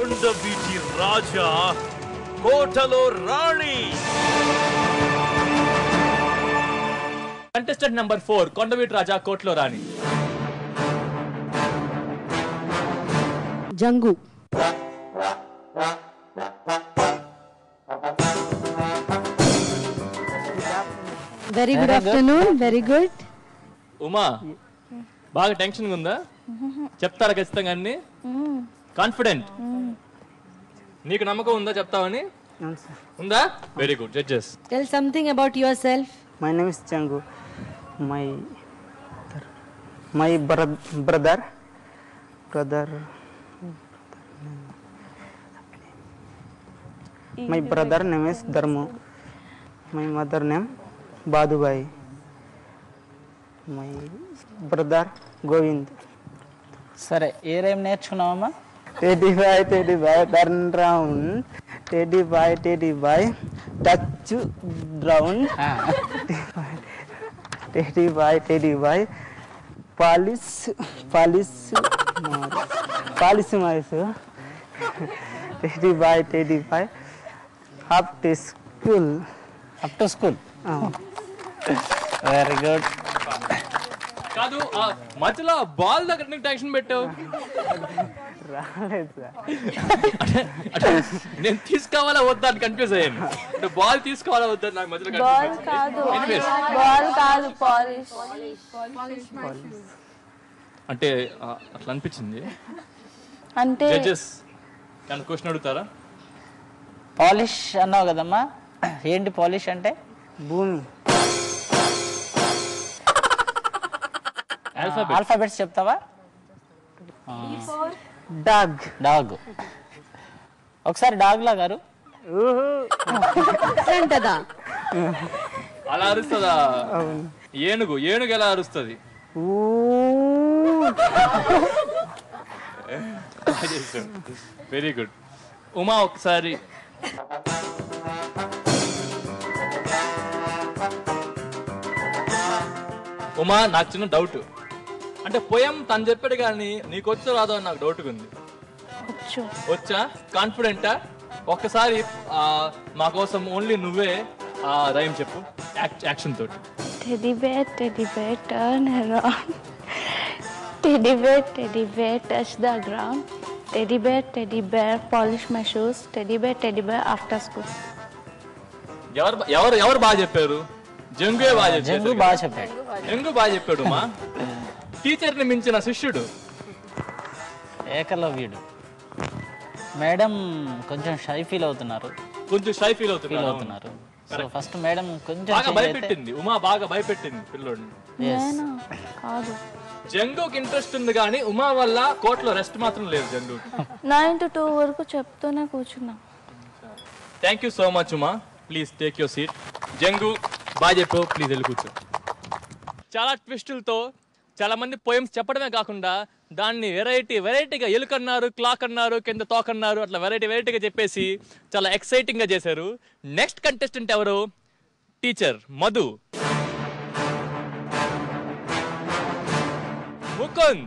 కొండవీటి రాజా కోటలో రాణి. Contestant number 4 కొండవీటి రాజా కోటలో రాణి. Jangu. Very good afternoon. Very good. Uma బాగా టెన్షన్ ఉందా? చెప్తారా ఖచ్చితంగా అన్ని? కాన్ఫిడెంట్? నీకు నమ్మకం ఉందా చెప్తావని? ఉందా? Very good. Judges tell something about your self. My name is Jangu. My brother my brother name is Dharmu. My mother name Badubai. My brother Govind. సరే ఏ rhyme నేర్చుకున్నావమ్మా? Teddy boy turn round. Teddy boy touch ground. Teddy boy polish my Teddy boy up to school. Very good. కాదు మధ్యలో ball దగ్గర నీకు tension పెట్టావు. నేను తీసుకోవాలా వద్దా అని కన్ఫ్యూజ్ అయ్యాను. అంటే బాల్ తీసుకోవాలా వద్దా నాకు మధ్యలో బాల్ కాదు పాలిష్. అంటే అట్లా అనిపించింది. అంటే జడ్జెస్ నన్ను క్వశ్చన్ అడుగుతారా? పాలిష్ అన్నావు కదమ్మా, ఏంటి పాలిష్ అంటే? భూమి. ఆల్ఫాబెట్స్ చెప్తావా? డాగ్. ఒకసారి డాగ్ లా గారు అలా అరుస్తుందా? ఏనుగు ఎలా అరుస్తుంది? Very good. ఉమా ఒకసారి ఉమా నాకు చిన్న డౌట్. అంటే పోయం తను చెప్పాడు కానీ నీకు వచ్చో రాదో అని నాకు డౌట్ ఉంది. వచ్చా? కాన్ఫిడెంటా? ఒక్కసారి మా కోసం ఓన్లీ నువ్వే రైమ్ చెప్పు యాక్షన్ తోటి. Teddy bear turn around. Teddy bear touch the ground. Teddy bear polish my shoes. Teddy bear after school. ఎవరు బాగా చెప్పారు? జంగు బాగా చెప్పాడు. జంగు బాగా చెప్పాడు. మా టీచర్ ని మించిన శిష్యుడు ఏకలవ్యుడు. మేడం కొంచెం షై ఫీల్ అవుతున్నారు. సో ఫస్ట్ మేడం కొంచెం భయపెట్టింది. ఉమా బాగా భయపెట్టింది పిల్లోడిని. కాదు, జంగుకి ఇంట్రెస్ట్ ఉంది కానీ ఉమా వల్ల కోర్టులో రెస్ట్ మాత్రం లేదు. జంగు 9 to 2 వరకు చెప్తూనే కూర్చున్నా. Thank you so much Uma. Please take your seat. Jangu బాగా చెప్పు, ప్లీజ్ వెళ్ళి కూర్చో. చాలా ట్విస్టులతో చాలా మంది పోయమ్స్ చెప్పడమే కాకుండా దాన్ని వెరైటీగా ఎలుకన్నారు, క్లాక్ అన్నారు, కింద తోకన్నారు, అట్లా వెరైటీగా చెప్పేసి చాలా ఎక్సైటింగ్ గా చేశారు. నెక్స్ట్ కంటెస్టెంట్ ఎవరు? టీచర్ మధు. ముకుంద్.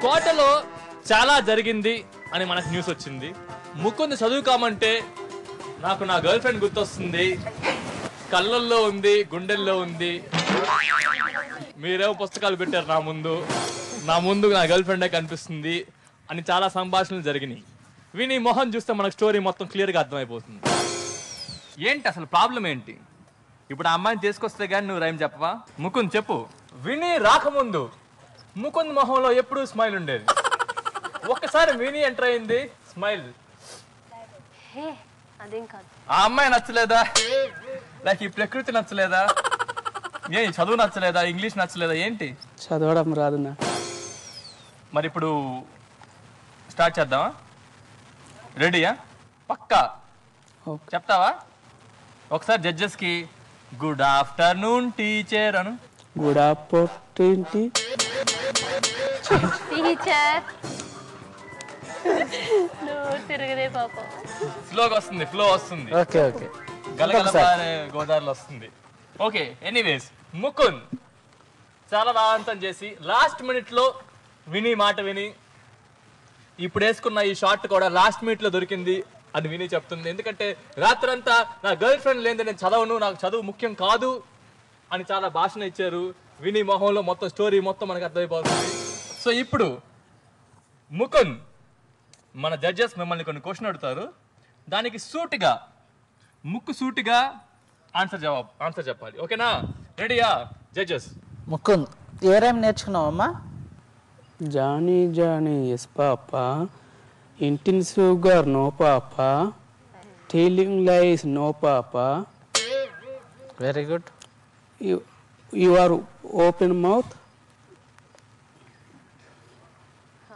కోటలో చాలా జరిగింది అని మనకు న్యూస్ వచ్చింది. ముకుంద్ చదువుకోమంటే నాకు నా గర్ల్ ఫ్రెండ్ గుర్తొస్తుంది. కళ్ళల్లో ఉంది, గుండెల్లో ఉంది. మీరేమో పుస్తకాలు పెట్టారు నా ముందు నా గర్ల్ ఫ్రెండే కనిపిస్తుంది అని చాలా సంభాషణలు జరిగినాయి. విని మొహం చూస్తే మనకు స్టోరీ మొత్తం క్లియర్గా అర్థమైపోతుంది. ఏంటి అసలు ప్రాబ్లం ఏంటి? ఇప్పుడు ఆ అమ్మాయిని తీసుకొస్తే గానీ నువ్వు రైమ్ చెప్పవా? ముకుంద్ చెప్పు. విని రాకముందు ముకుంద్ మొహంలో ఎప్పుడూ స్మైల్ ఉండేది. ఒక్కసారి విని ఎంటర్ అయింది, స్మైల్. ఆ అమ్మాయి నచ్చలేదా? లైక్ ఈ ప్రకృతి నచ్చలేదా? చదువు నచ్చలేదా? ఇంగ్లీష్ నచ్చలేదా? ఏంటి? చదవడం రాదు. మరి ఇప్పుడు స్టార్ట్ చేద్దామా? రెడీయా? పక్కా చెప్తావా? ఒకసారి జడ్జెస్ కి గుడ్ ఆఫ్టర్నూన్ టీచర్ అను. Good afternoon teacher. తిరగదే పాపం. స్లోగా వస్తుంది, ఫ్లో వస్తుంది. ఓకే గలగల గోదావరిలో వస్తుంది. ఓకే, ఎనీవేస్ ముకుంద్ చాలా బలవంతం చేసి లాస్ట్ మినిట్ లో విని మాట విని ఇప్పుడు వేసుకున్న ఈ షార్ట్ కూడా లాస్ట్ మినిట్ లో దొరికింది అని విని చెప్తుంది. ఎందుకంటే రాత్రంతా నా గర్ల్ ఫ్రెండ్ లేని నేను చదవను, నాకు చదువు ముఖ్యం కాదు అని చాలా భాషణ ఇచ్చారు. విని మొహంలో మొత్తం స్టోరీ మొత్తం మనకు అర్థమైపోతుంది. సో ఇప్పుడు ముకుంద్ మన జడ్జెస్ మిమ్మల్ని కొన్ని క్వశ్చన్ అడుగుతారు. దానికి సూటిగా సూటిగా ఆన్సర్ చెప్పాలి. ఓకేనా? రెడీయా జడ్జెస్? ముకుంద్ ఏ రైమ్ నేర్చుకున్నావమ్మా? జానీ జానీ ఎస్ పాప, ఇంటిన్ sugar no papa, telling lies no papa. Very good. You are open mouth.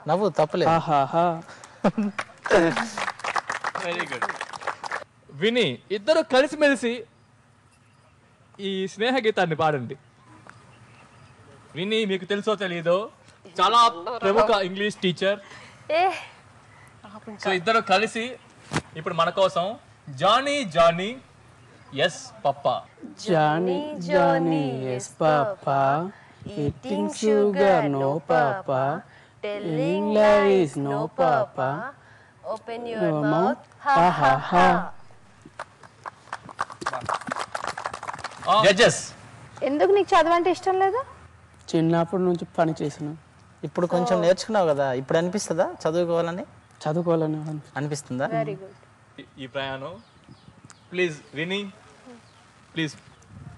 నవ్వు తప్పలేదు. ఆహాహా. Very good. విని ఇద్దరు కలిసిమెలిసి ఈ స్నేహ గీతాన్ని పాడండి. విని మీకు తెలుసో తెలీదో చాలా ప్రముఖ ఇంగ్లీష్ టీచర్. సో ఇద్దరు కలిసి ఇప్పుడు మన కోసం Johnny Johnny yes papa. Johnny Johnny yes papa, eating sugar no papa, telling lies no papa, open your mouth. ఆహాహా. జడ్జెస్ ఎందుకు నీకు చదవంటే ఇష్టం లేదా? చిన్నప్పటి నుంచి పని చేసిన. ఇప్పుడు కొంచెం నేర్చుకున్నావు కదా, ఇప్పుడు అనిపిస్తుందా చదువుకోవాలని? చదువుకోవాలని అనిపిస్తుందా? ఈ ప్రయాణం. Please Vini, please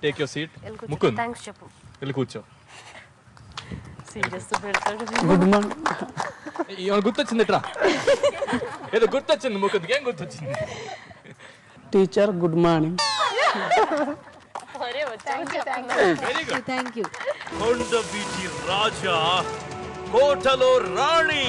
take your seat. Mukund thanks చెప్పు. వెళ్ళి కూర్చో. సీరియస్ పెడతాడు. Good morning. గుర్తొచ్చింది ఇట్రా, ఏదో గుర్తొచ్చింది ముకుంద్కి. ఏం గుర్తొచ్చింది? Teacher good morning. Very good. Thank you. కొండవీటి రాజా కోటలో రాణి.